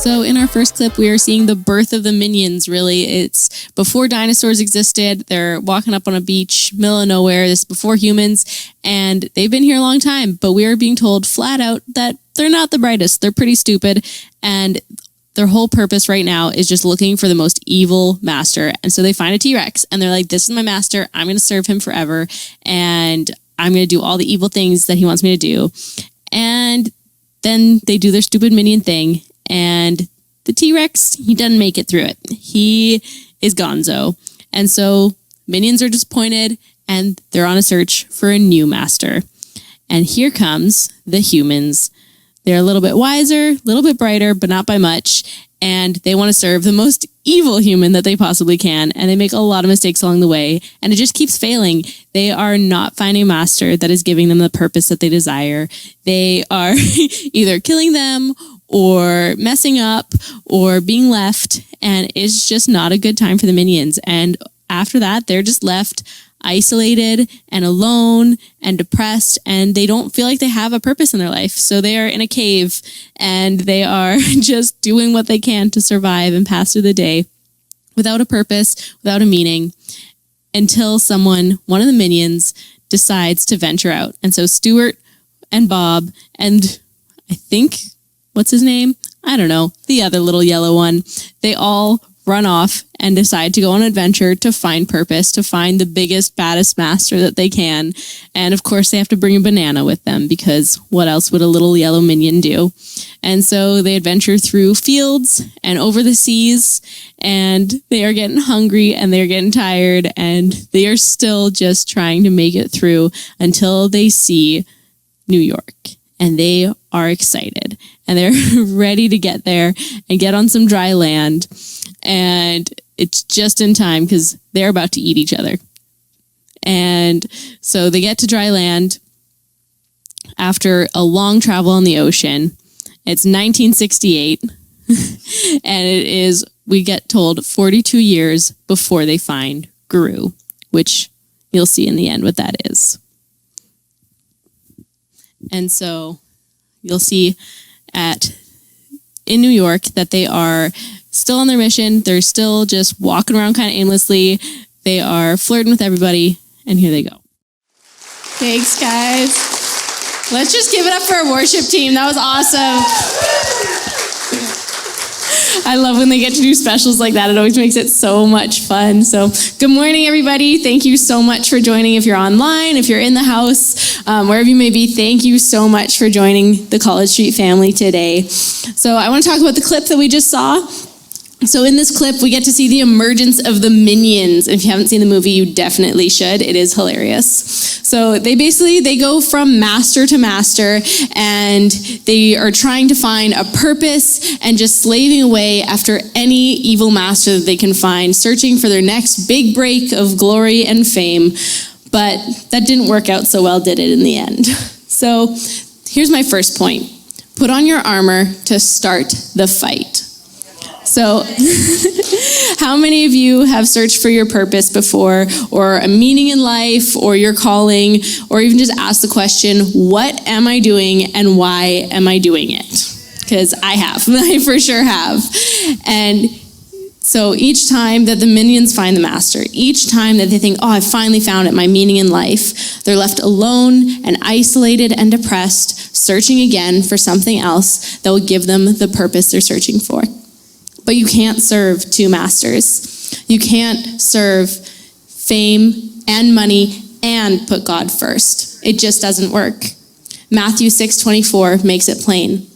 So in our first clip, we are seeing the birth of the Minions, really. It's before dinosaurs existed. They're walking up on a beach, middle of nowhere. This is before humans, and they've been here a long time. But we are being told flat out that they're not the brightest. They're pretty stupid, and their whole purpose right now is just looking for the most evil master. And so they find a T-Rex, and they're like, this is my master. I'm going to serve him forever, and I'm going to do all the evil things that he wants me to do. And then they do their stupid minion thing, and the T-Rex, he doesn't make it through it. He is gonzo. And so minions are disappointed, and they're on a search for a new master. And here comes the humans. They're a little bit wiser, a little bit brighter, but not by much. And they want to serve the most evil human that they possibly can. And they make a lot of mistakes along the way. And it just keeps failing. They are not finding a master that is giving them the purpose that they desire. They are either killing them or messing up or being left. And it's just not a good time for the minions. And after that, they're just left isolated and alone and depressed, and they don't feel like they have a purpose in their life. So they are in a cave, and they are just doing what they can to survive and pass through the day without a purpose, without a meaning, until one of the minions, decides to venture out. And so Stuart and Bob and I think, what's his name? I don't know, the other little yellow one, they all run off and decide to go on an adventure to find purpose, to find the biggest, baddest master that they can. And of course, they have to bring a banana with them, because what else would a little yellow minion do? And so they adventure through fields and over the seas, and they are getting hungry and they're getting tired, and they are still just trying to make it through until they see New York. And they are excited, and they're ready to get there and get on some dry land. And it's just in time, because they're about to eat each other. And so they get to dry land after a long travel on the ocean. It's 1968, and it is, we get told, 42 years before they find Guru, which you'll see in the end what that is. And so you'll see in New York that they are still on their mission. They're still just walking around kind of aimlessly. They are flirting with everybody, and here they go. Thanks, guys. Let's just give it up for our worship team. That was awesome. I love when they get to do specials like that. It always makes it so much fun. So good morning, everybody. Thank you so much for joining. If you're online, if you're in the house, wherever you may be, thank you so much for joining the College Street family today. So I want to talk about the clip that we just saw. So in this clip, we get to see the emergence of the Minions. If you haven't seen the movie, you definitely should. It is hilarious. So they go from master to master, and they are trying to find a purpose and just slaving away after any evil master that they can find, searching for their next big break of glory and fame. But that didn't work out so well, did it, in the end? So here's my first point. Put on your armor to start the fight. So how many of you have searched for your purpose before, or a meaning in life, or your calling, or even just asked the question, what am I doing and why am I doing it? Because I have. I for sure have. And so each time that the minions find the master, each time that they think, oh, I finally found it, my meaning in life, they're left alone and isolated and depressed, searching again for something else that will give them the purpose they're searching for. But you can't serve two masters. You can't serve fame and money and put God first. It just doesn't work. Matthew 6:24 makes it plain.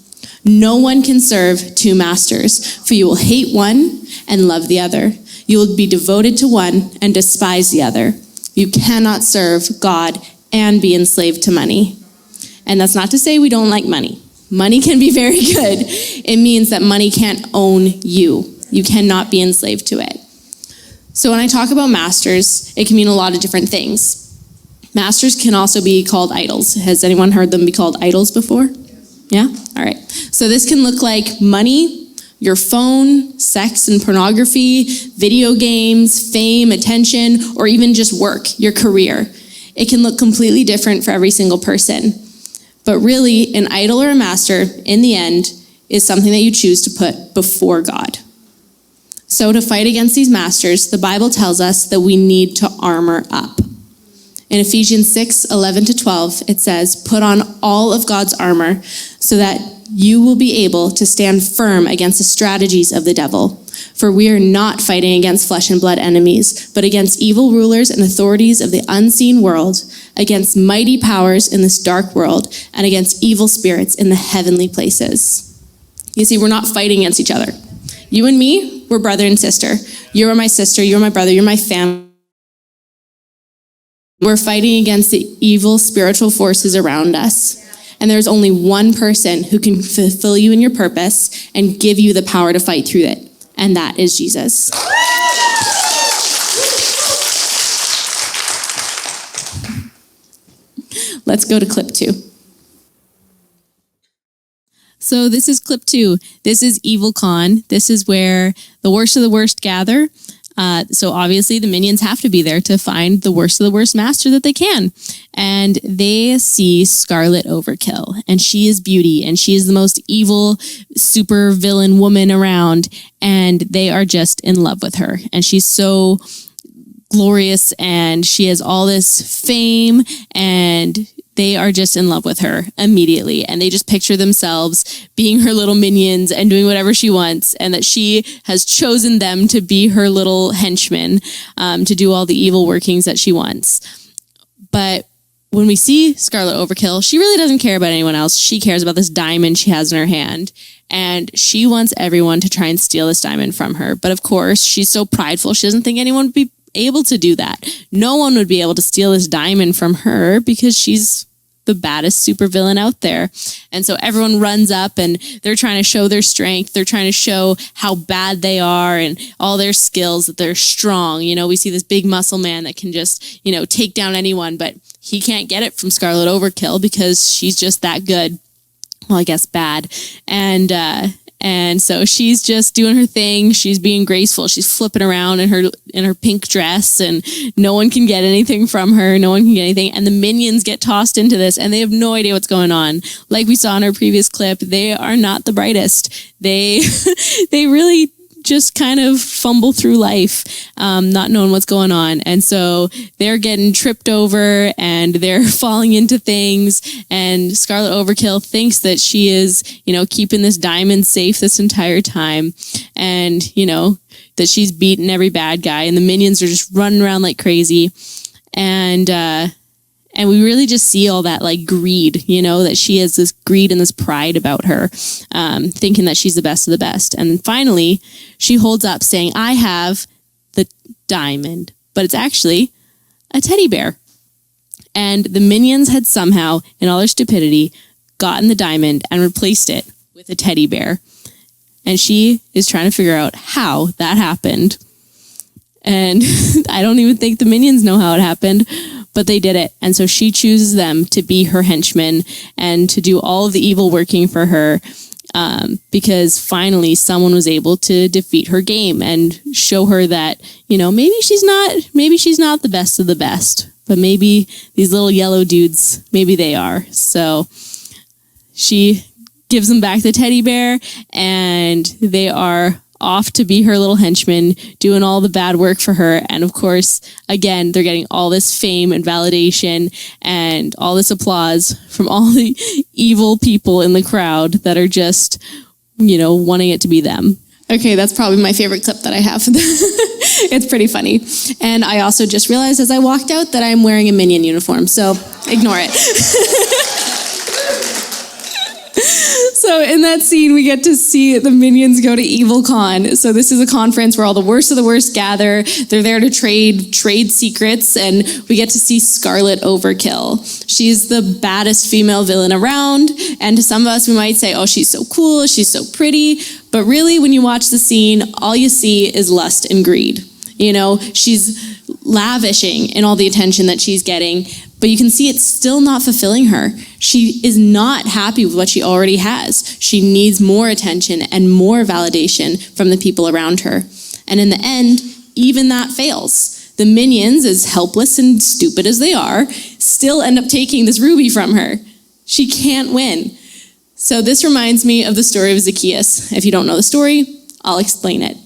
No one can serve two masters, for you will hate one and love the other. You will be devoted to one and despise the other. You cannot serve God and be enslaved to money. And that's not to say we don't like money. Money can be very good. It means that money can't own you. You cannot be enslaved to it. So when I talk about masters, it can mean a lot of different things. Masters can also be called idols. Has anyone heard them be called idols before? Yeah? All right. So this can look like money, your phone, sex and pornography, video games, fame, attention, or even just work, your career. It can look completely different for every single person. But really, an idol or a master, in the end, is something that you choose to put before God. So to fight against these masters, the Bible tells us that we need to armor up. In Ephesians 6:11-12, it says, "Put on all of God's armor so that you will be able to stand firm against the strategies of the devil. For we are not fighting against flesh and blood enemies, but against evil rulers and authorities of the unseen world, against mighty powers in this dark world, and against evil spirits in the heavenly places." You see, we're not fighting against each other. You and me, we're brother and sister. You are my sister, you're my brother, you're my family. We're fighting against the evil spiritual forces around us. And there's only one person who can fulfill you in your purpose and give you the power to fight through it. And that is Jesus. Let's go to clip 2. So this is clip 2. This is EvilCon. This is where the worst of the worst gather. So obviously the minions have to be there to find the worst of the worst master that they can. And they see Scarlet Overkill, and she is beauty, and she is the most evil super villain woman around, and they are just in love with her. And she's so glorious, and she has all this fame, and they are just in love with her immediately. And they just picture themselves being her little minions and doing whatever she wants, and that she has chosen them to be her little henchmen, to do all the evil workings that she wants. But when we see Scarlet Overkill, she really doesn't care about anyone else. She cares about this diamond she has in her hand. And she wants everyone to try and steal this diamond from her. But of course, she's so prideful, she doesn't think anyone would be able to do that. No one would be able to steal this diamond from her because she's the baddest supervillain out there. And so everyone runs up and they're trying to show their strength. They're trying to show how bad they are and all their skills, that they're strong. You know, we see this big muscle man that can just, take down anyone, but he can't get it from Scarlet Overkill because she's just that good. Well, I guess bad. And so she's just doing her thing. She's being graceful. She's flipping around in her pink dress, and no one can get anything from her. No one can get anything. And the minions get tossed into this, and they have no idea what's going on. Like we saw in our previous clip, they are not the brightest. They really just kind of fumble through life, not knowing what's going on. And so they're getting tripped over and they're falling into things. And Scarlet Overkill thinks that she is, keeping this diamond safe this entire time. And, that she's beaten every bad guy, and the minions are just running around like crazy. And we really just see all that greed, that she has this greed and this pride about her, thinking that she's the best of the best. And then finally, she holds up saying, "I have the diamond," but it's actually a teddy bear. And the minions had somehow, in all their stupidity, gotten the diamond and replaced it with a teddy bear. And she is trying to figure out how that happened. And I don't even think the minions know how it happened, but they did it. And so she chooses them to be her henchmen and to do all of the evil working for her, because finally someone was able to defeat her game and show her that, maybe she's not the best of the best, but maybe these little yellow dudes, maybe they are. So she gives them back the teddy bear, and they are off to be her little henchmen, doing all the bad work for her. And of course, again, they're getting all this fame and validation and all this applause from all the evil people in the crowd that are just, wanting it to be them. Okay, that's probably my favorite clip that I have. It's pretty funny. And I also just realized as I walked out that I'm wearing a minion uniform, so ignore it. So in that scene, we get to see the minions go to EvilCon. So this is a conference where all the worst of the worst gather. They're there to trade secrets, and we get to see Scarlet Overkill. She's the baddest female villain around, and to some of us, we might say, oh, she's so cool, she's so pretty. But really, when you watch the scene, all you see is lust and greed. She's lavishing in all the attention that she's getting, but you can see it's still not fulfilling her. She is not happy with what she already has. She needs more attention and more validation from the people around her. And in the end, even that fails. The minions, as helpless and stupid as they are, still end up taking this ruby from her. She can't win. So this reminds me of the story of Zacchaeus. If you don't know the story, I'll explain it.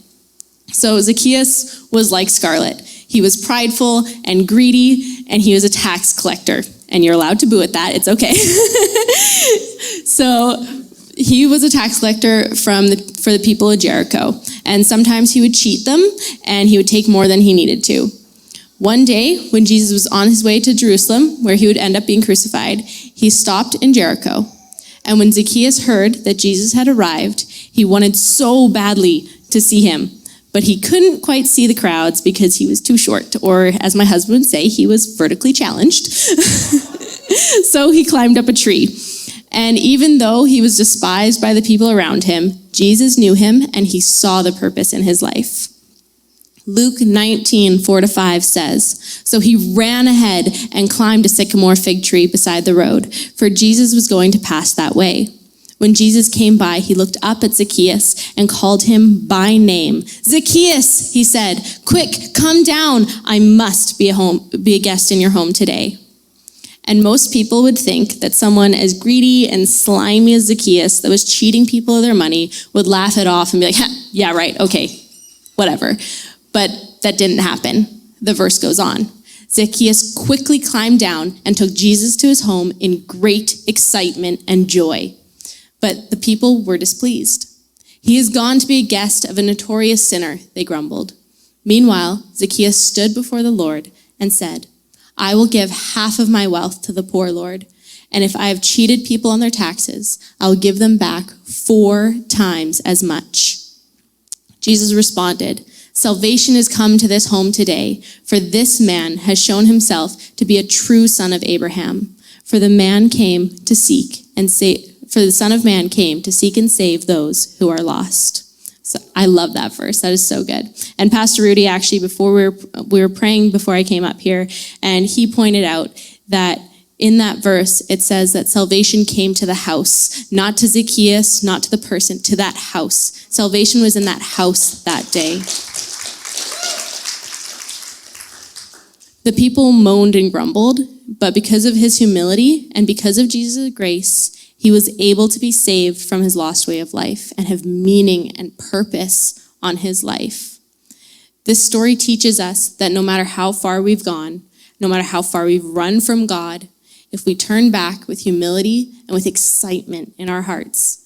So Zacchaeus was like Scarlett. He was prideful and greedy, and he was a tax collector. And you're allowed to boo at that, it's okay. So he was a tax collector for the people of Jericho. And sometimes he would cheat them, and he would take more than he needed to. One day, when Jesus was on his way to Jerusalem, where he would end up being crucified, he stopped in Jericho. And when Zacchaeus heard that Jesus had arrived, he wanted so badly to see him. But he couldn't quite see the crowds because he was too short, or as my husband would say, he was vertically challenged. So he climbed up a tree. And even though he was despised by the people around him, Jesus knew him and he saw the purpose in his life. Luke 19:4-5 says, "So he ran ahead and climbed a sycamore fig tree beside the road, for Jesus was going to pass that way. When Jesus came by, he looked up at Zacchaeus and called him by name. 'Zacchaeus,' he said, 'quick, come down. I must be a guest in your home today.'" And most people would think that someone as greedy and slimy as Zacchaeus that was cheating people of their money would laugh it off and be like, "Yeah, right, okay, whatever." But that didn't happen. The verse goes on. Zacchaeus quickly climbed down and took Jesus to his home in great excitement and joy. But the people were displeased. "He has gone to be a guest of a notorious sinner," they grumbled. Meanwhile, Zacchaeus stood before the Lord and said, "I will give half of my wealth to the poor, Lord. And if I have cheated people on their taxes, I will give them back 4 times as much." Jesus responded, "Salvation has come to this home today, for this man has shown himself to be a true son of Abraham. For the Son of Man came to seek and save those who are lost." So I love that verse. That is so good. And Pastor Rudy, actually, before we were praying before I came up here, and he pointed out that in that verse, it says that salvation came to the house, not to Zacchaeus, not to the person, to that house. Salvation was in that house that day. The people moaned and grumbled, but because of his humility and because of Jesus' grace, he was able to be saved from his lost way of life and have meaning and purpose on his life. This story teaches us that no matter how far we've gone, no matter how far we've run from God, if we turn back with humility and with excitement in our hearts,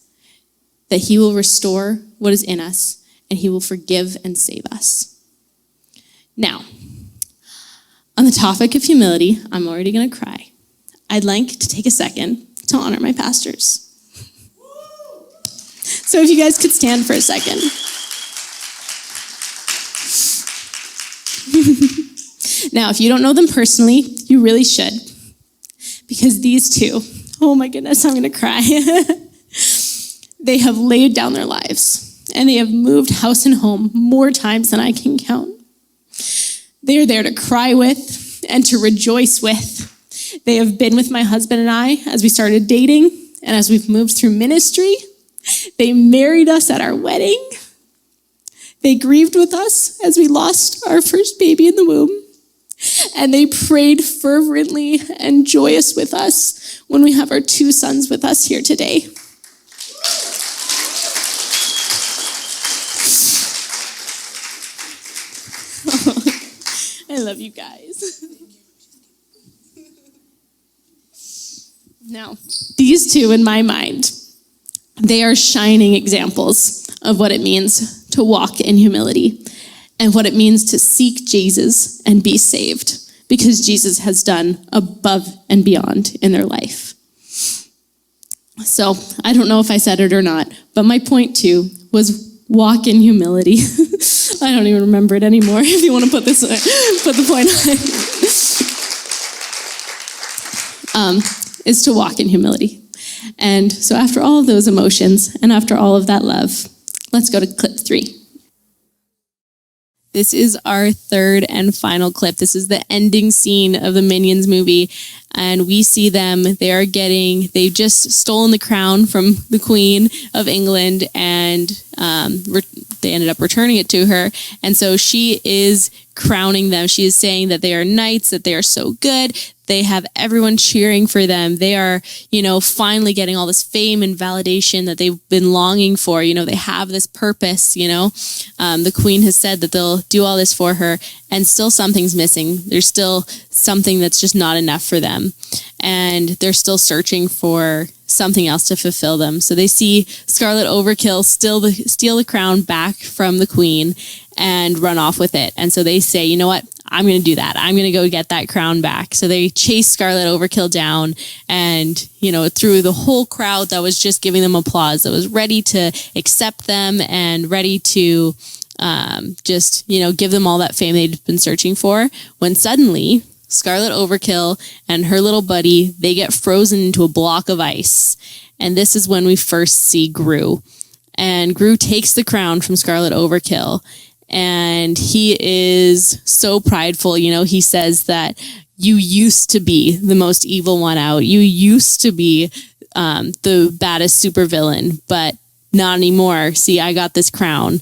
that he will restore what is in us and he will forgive and save us. Now, on the topic of humility, I'm already going to cry. I'd like to take a second to honor my pastors. So if you guys could stand for a second. Now, if you don't know them personally, you really should. Because these two, oh my goodness, I'm going to cry. They have laid down their lives, and they have moved house and home more times than I can count. They are there to cry with and to rejoice with. They have been with my husband and I as we started dating and as we've moved through ministry. They married us at our wedding. They grieved with us as we lost our first baby in the womb. And they prayed fervently and joyous with us when we have our 2 sons with us here today. I love you guys. Now, these two, in my mind, they are shining examples of what it means to walk in humility and what it means to seek Jesus and be saved, because Jesus has done above and beyond in their life. So, I don't know if I said it or not, but my point 2 was walk in humility. I don't even remember it anymore, if you want to put the point on. Is to walk in humility. And so after all of those emotions and after all of that love, let's go to clip 3. This is our third and final clip. This is the ending scene of the Minions movie. And we see them, they've just stolen the crown from the Queen of England, and they ended up returning it to her. And so she is crowning them. She is saying that they are knights, that they are so good. They have everyone cheering for them. They are, finally getting all this fame and validation that they've been longing for. They have this purpose, the Queen has said that they'll do all this for her, and still something's missing. There's still something that's just not enough for them. And they're still searching for something else to fulfill them. So they see Scarlet Overkill steal the crown back from the Queen and run off with it. And so they say, you know what? I'm going to do that. I'm going to go get that crown back. So they chase Scarlet Overkill down, and, through the whole crowd that was just giving them applause, that was ready to accept them and ready to give them all that fame they'd been searching for, when suddenly Scarlet Overkill and her little buddy, they get frozen into a block of ice. And this is when we first see Gru. And Gru takes the crown from Scarlet Overkill, and he is so prideful. He says that you used to be the most evil one out. You used to be the baddest supervillain, but not anymore. See, I got this crown.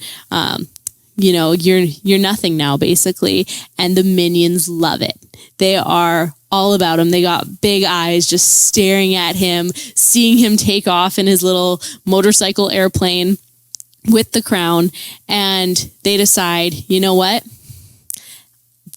You're nothing now, basically. And the minions love it. They are all about him. They got big eyes just staring at him, seeing him take off in his little motorcycle airplane with the crown, and they decide, you know what?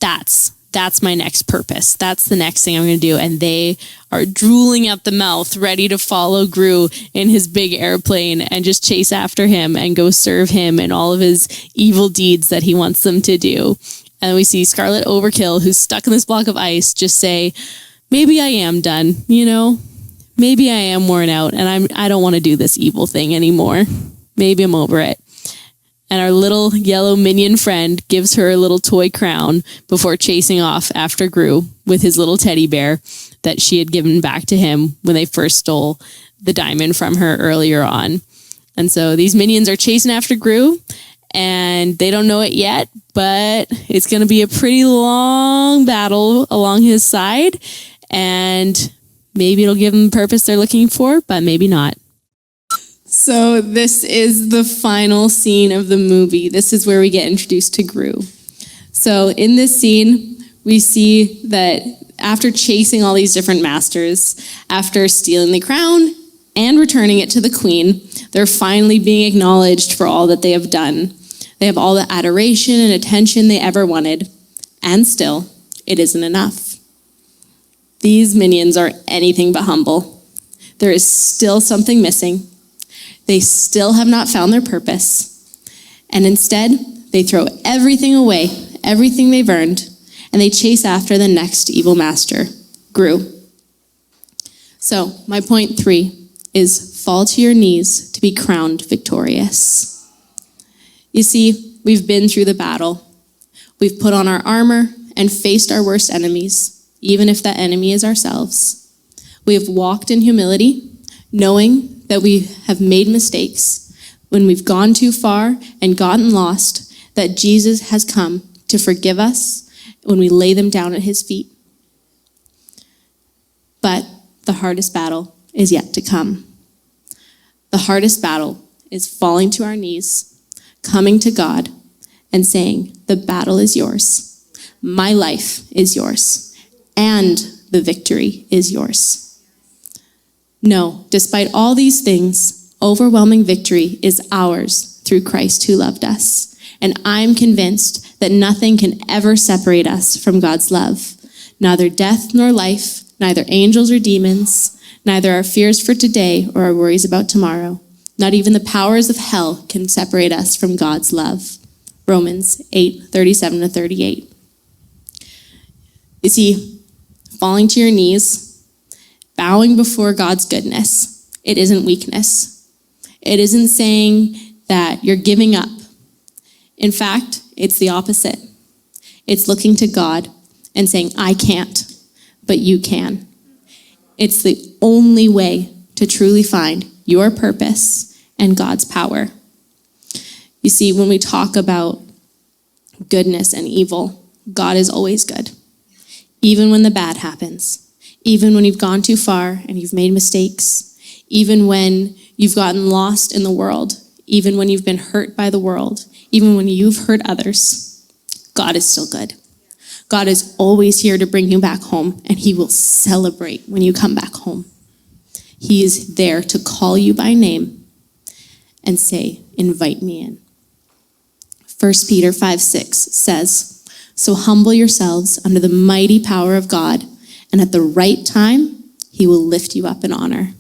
That's my next purpose. That's the next thing I'm going to do. And they are drooling at the mouth, ready to follow Gru in his big airplane and just chase after him and go serve him and all of his evil deeds that he wants them to do. And we see Scarlet Overkill, who's stuck in this block of ice, just say, maybe I am done, maybe I am worn out, and I don't want to do this evil thing anymore. Maybe I'm over it. And our little yellow minion friend gives her a little toy crown before chasing off after Gru with his little teddy bear that she had given back to him when they first stole the diamond from her earlier on. And so these minions are chasing after Gru, and they don't know it yet, but it's going to be a pretty long battle along his side, and maybe it'll give them the purpose they're looking for, but maybe not. So this is the final scene of the movie. This is where we get introduced to Gru. So in this scene, we see that after chasing all these different masters, after stealing the crown and returning it to the Queen, they're finally being acknowledged for all that they have done. They have all the adoration and attention they ever wanted, and still, it isn't enough. These minions are anything but humble. There is still something missing. They still have not found their purpose. And instead, they throw everything away, everything they've earned, and they chase after the next evil master, Gru. So, my point 3 is fall to your knees to be crowned victorious. You see, we've been through the battle. We've put on our armor and faced our worst enemies, even if that enemy is ourselves. We have walked in humility, knowing that we have made mistakes when we've gone too far and gotten lost, that Jesus has come to forgive us when we lay them down at his feet. But the hardest battle is yet to come. The hardest battle is falling to our knees, coming to God, and saying, the battle is yours. My life is yours. And the victory is yours. No, despite all these things, overwhelming victory is ours through Christ who loved us. And I'm convinced that nothing can ever separate us from God's love. Neither death nor life, neither angels or demons, neither our fears for today or our worries about tomorrow. Not even the powers of hell can separate us from God's love. Romans 8:37-38. You see, falling to your knees, bowing before God's goodness, it isn't weakness. It isn't saying that you're giving up. In fact, it's the opposite. It's looking to God and saying, I can't, but you can. It's the only way to truly find your purpose and God's power. You see, when we talk about goodness and evil, God is always good. Even when the bad happens, Even when you've gone too far and you've made mistakes, even when you've gotten lost in the world, even when you've been hurt by the world, even when you've hurt others, God is still good. God is always here to bring you back home, and he will celebrate when you come back home. He is there to call you by name and say, invite me in. 1 Peter 5:6 says, so humble yourselves under the mighty power of God, and at the right time, he will lift you up in honor.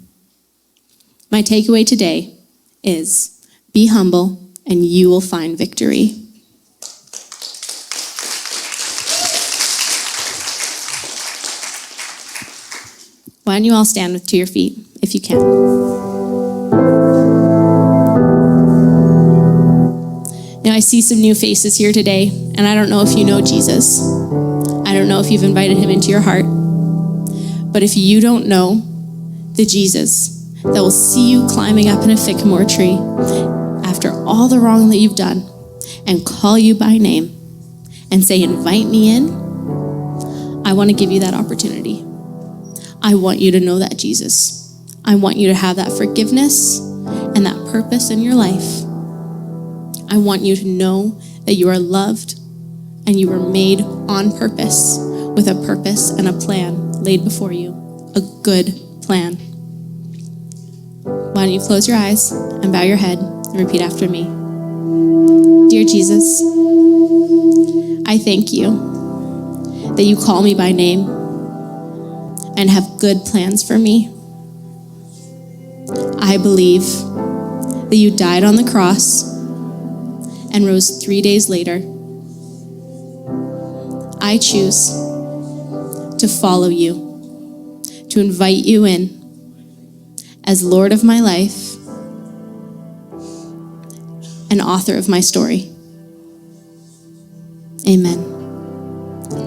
My takeaway today is be humble and you will find victory. Why don't you all stand to your feet if you can. Now I see some new faces here today, and I don't know if you know Jesus. I don't know if you've invited him into your heart. But if you don't know the Jesus that will see you climbing up in a sycamore tree after all the wrong that you've done and call you by name and say, invite me in, I want to give you that opportunity. I want you to know that Jesus. I want you to have that forgiveness and that purpose in your life. I want you to know that you are loved and you were made on purpose with a purpose and a plan laid before you, a good plan. Why don't you close your eyes and bow your head and repeat after me. Dear Jesus, I thank you that you call me by name and have good plans for me. I believe that you died on the cross and rose 3 days later. I choose to follow you, to invite you in as Lord of my life and author of my story. Amen.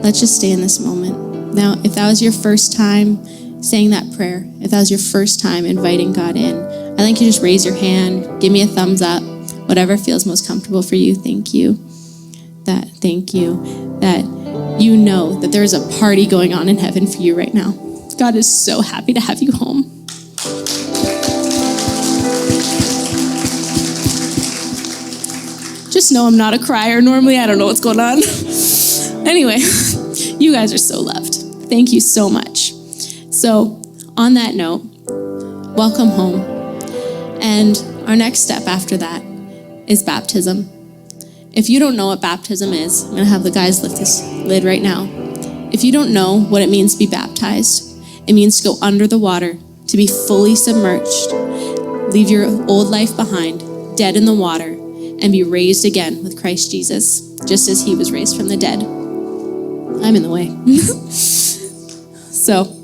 Let's just stay in this moment. Now, if that was your first time saying that prayer, if that was your first time inviting God in, I think you just raise your hand, give me a thumbs up, whatever feels most comfortable for you. Thank you. Thank you. That you know that there's a party going on in heaven for you right now. God is so happy to have you home. Just know I'm not a crier. Normally, I don't know what's going on. Anyway, you guys are so loved. Thank you so much. So, on that note, welcome home. And our next step after that is baptism. If you don't know what baptism is, I'm going to have the guys lift this lid right now. If you don't know what it means to be baptized, it means to go under the water, to be fully submerged, leave your old life behind, dead in the water, and be raised again with Christ Jesus, just as he was raised from the dead. I'm in the way. So,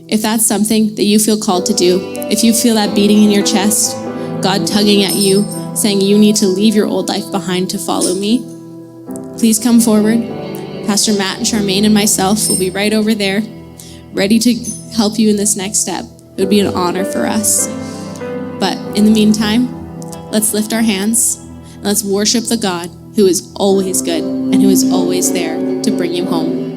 if that's something that you feel called to do, if you feel that beating in your chest, God tugging at you, saying you need to leave your old life behind to follow me, please come forward. Pastor Matt and Charmaine and myself will be right over there, ready to help you in this next step. It would be an honor for us. But in the meantime, let's lift our hands and let's worship the God who is always good and who is always there to bring you home.